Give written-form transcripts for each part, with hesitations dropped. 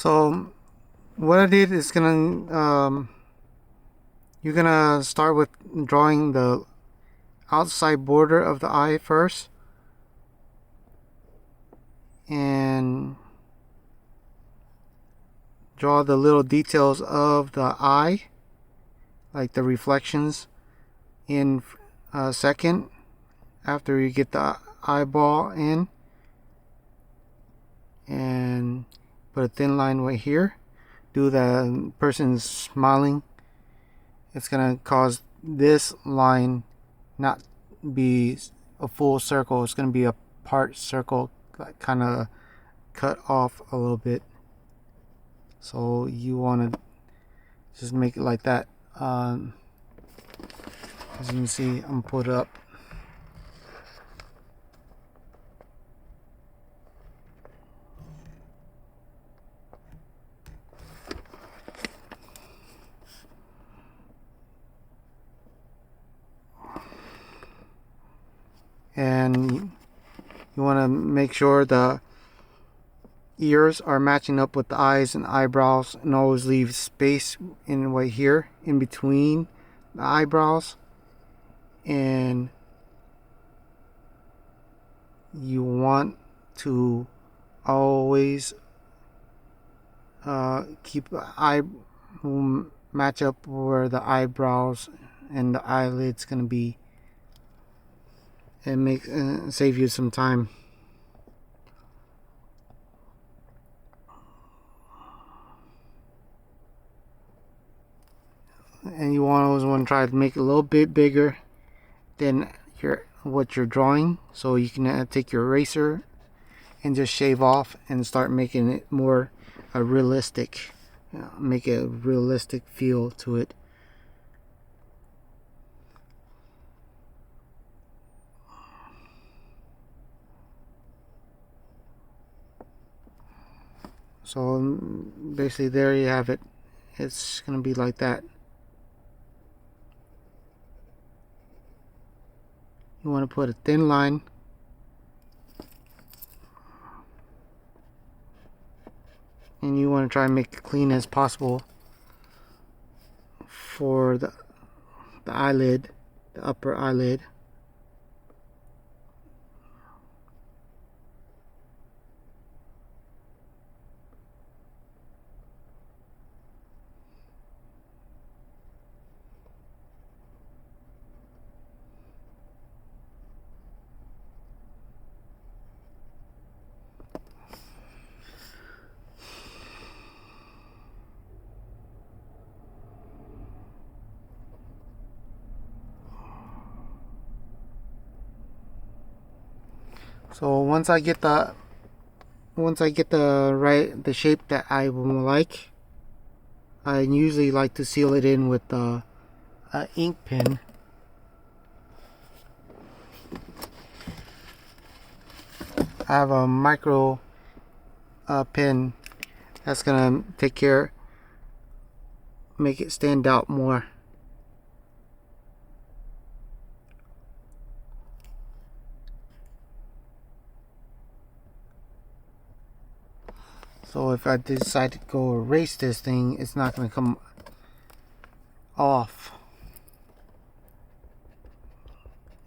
So what I did is you're gonna start with drawing the outside border of the eye first, and draw the little details of the eye, like the reflections, in a second after you get the eyeball in, and put a thin line right here. Do the person smiling. It's gonna cause this line not be a full circle. It's gonna be a part circle, kind of cut off a little bit. So you want to just make it like that. As you can see, I'm put up. And you want to make sure the ears are matching up with the eyes and eyebrows, and always leave space in right here in between the eyebrows. And you want to always keep the eye match up where the eyebrows and the eyelids gonna be, and make save you some time. And you always want to try to make it a little bit bigger than what you're drawing, so you can take your eraser and just shave off and start making it more realistic. Make a realistic feel to it. So basically there you have it. It's gonna be like that. You want to put a thin line, and you want to try and make it clean as possible for the eyelid, the upper eyelid. So once I get the shape that I would like, I usually like to seal it in with the ink pen. I have a micro pen that's gonna make it stand out more. So if I decide to go erase this thing, it's not going to come off.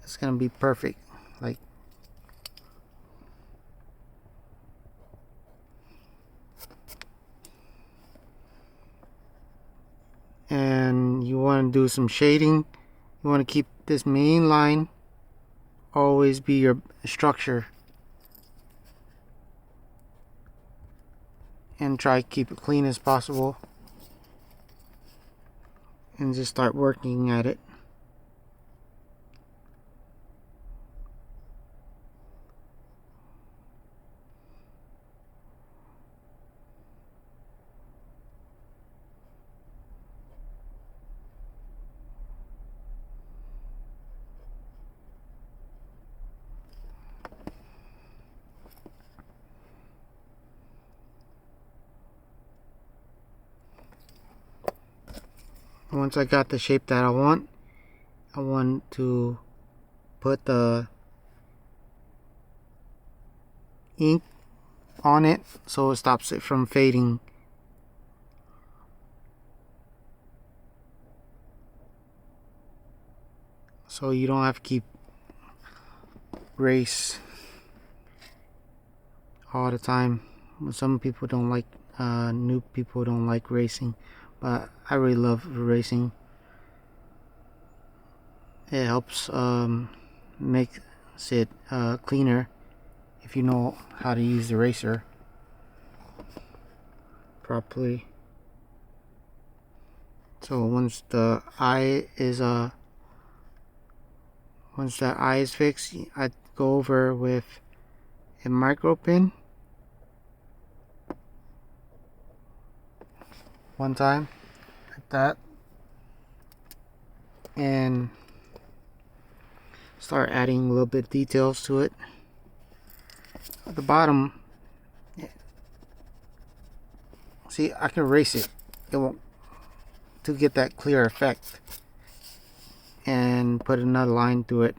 It's going to be perfect. Like, and you want to do some shading. You want to keep this main line always be your structure, and try to keep it clean as possible, and just start working at it. Once I got the shape that I want to put the ink on it so it stops it from fading so you don't have to keep erase all the time. Some people don't like, new people don't like racing, but I really love racing. It helps makes it cleaner if you know how to use the eraser properly. So once the eye is fixed, I go over with a micro pen one time like that, and start adding a little bit of details to it. At the bottom, see, I can erase it. It won't, to get that clear effect, and put another line through it.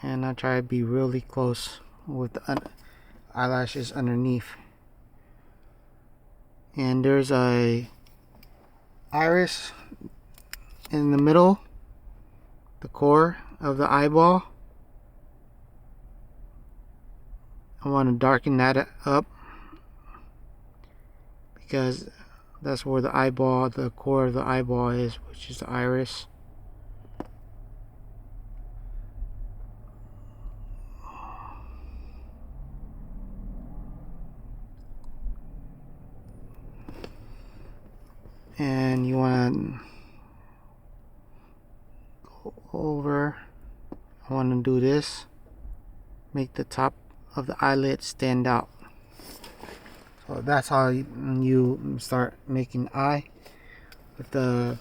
And I try to be really close with the eyelashes underneath. And there's a iris in the middle, the core of the eyeball. I want to darken that up because that's where the eyeball, the core of the eyeball is, which is the iris. And you want to go over, I want to do this, make the top of the eyelid stand out. So that's how you start making eye with the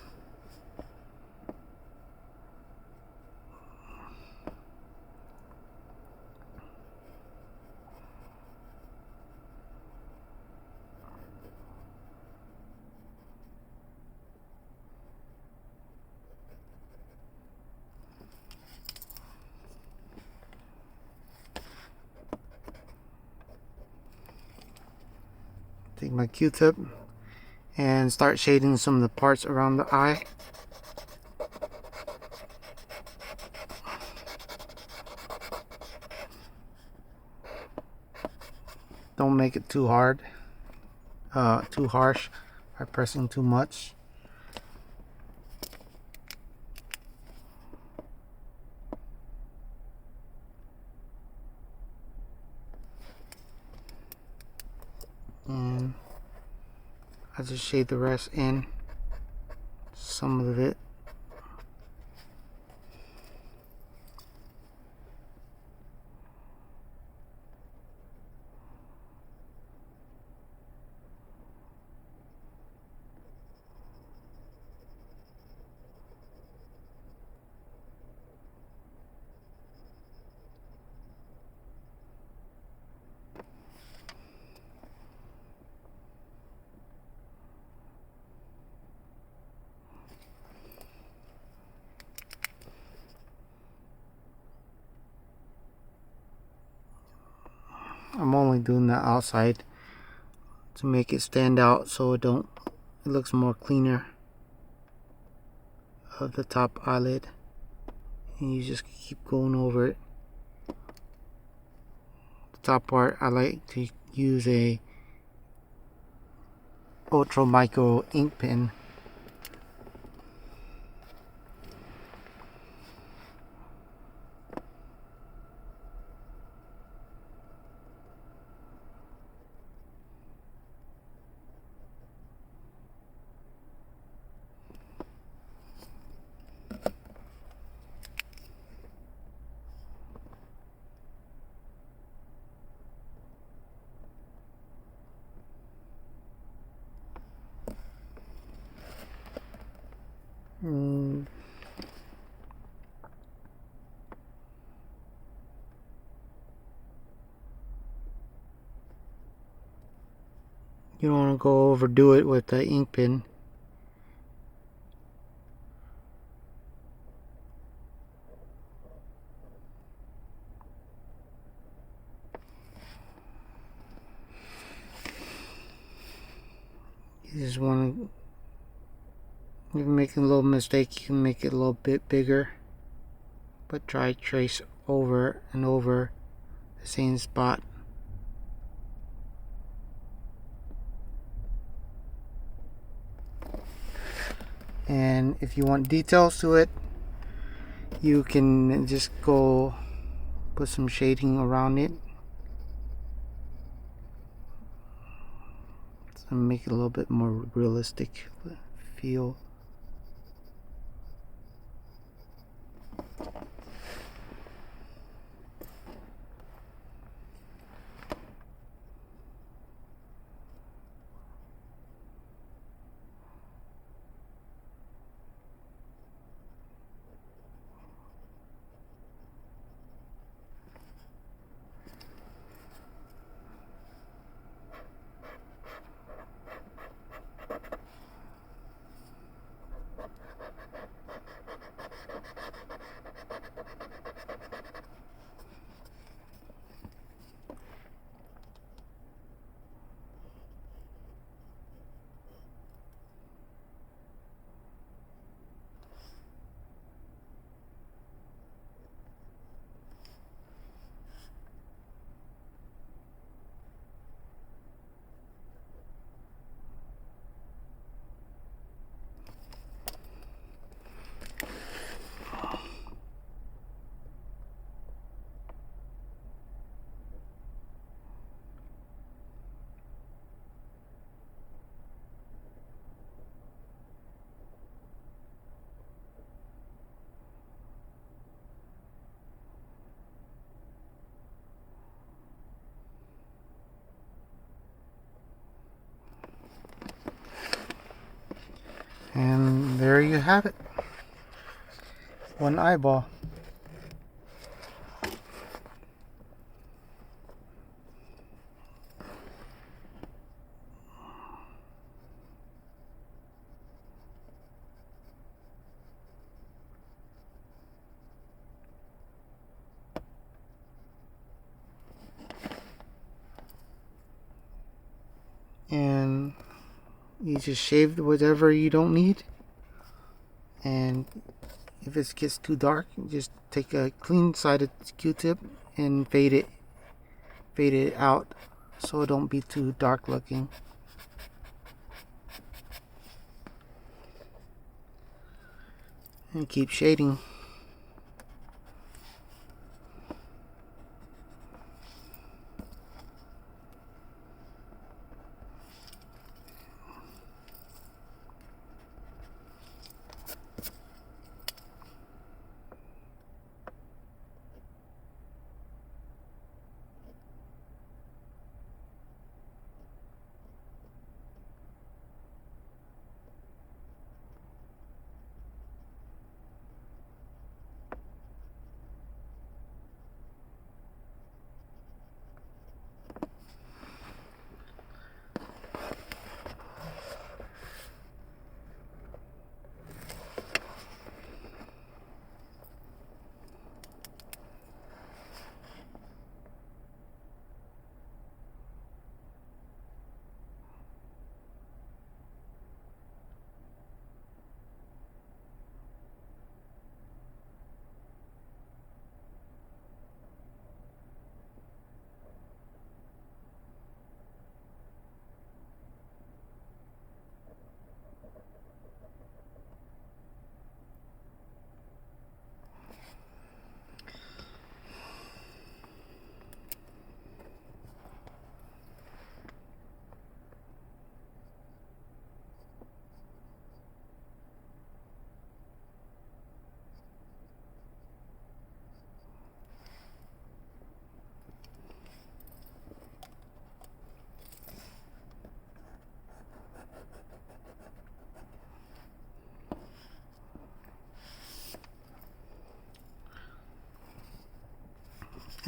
take my Q-tip and start shading some of the parts around the eye. Don't make it too hard, too harsh by pressing too much. And I just shade the rest in, some of it. I'm only doing the outside to make it stand out, so it looks more cleaner of the top eyelid, and you just keep going over it. The top part, I like to use a ultra micro ink pen. You don't want to go overdo it with the ink pen. You just want to, if you're making a little mistake, you can make it a little bit bigger, but try trace over and over the same spot. And if you want details to it, you can just go put some shading around it to make it a little bit more realistic feel. And there you have it. One eyeball. And you just shave whatever you don't need, and if it gets too dark, just take a clean sided Q-tip and fade it out so it don't be too dark looking. And keep shading.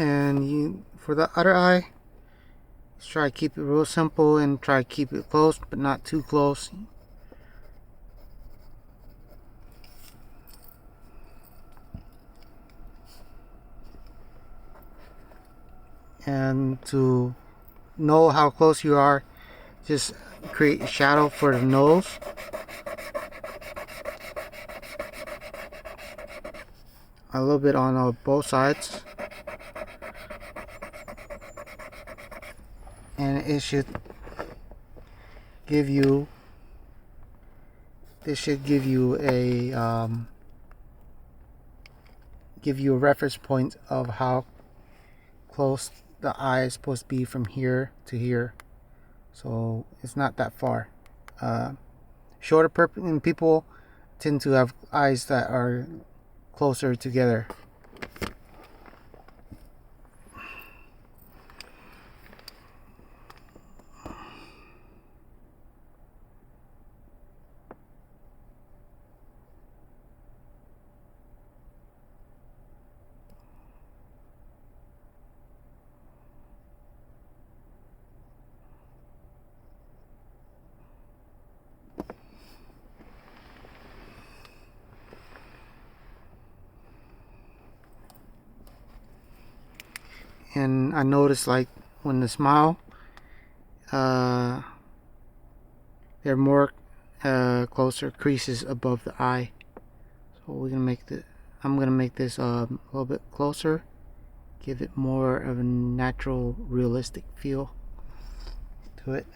And for the other eye, try to keep it real simple and try to keep it close, but not too close. And to know how close you are, just create a shadow for the nose. A little bit on both sides, and it should give you, this should give you a reference point of how close the eye is supposed to be from here to here. So it's not that far. Shorter people tend to have eyes that are closer together. And I noticed, like, when they smile, there are more closer creases above the eye. So we're gonna make I'm gonna make this a little bit closer, give it more of a natural, realistic feel to it.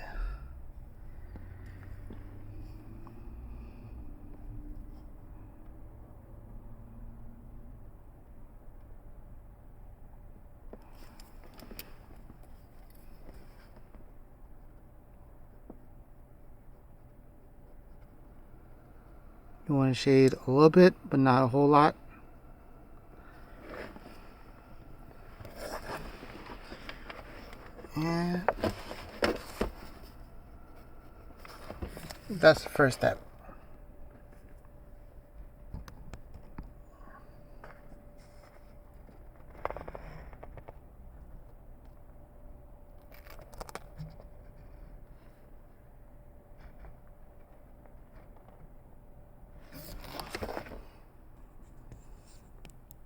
You want to shade a little bit, but not a whole lot. And that's the first step.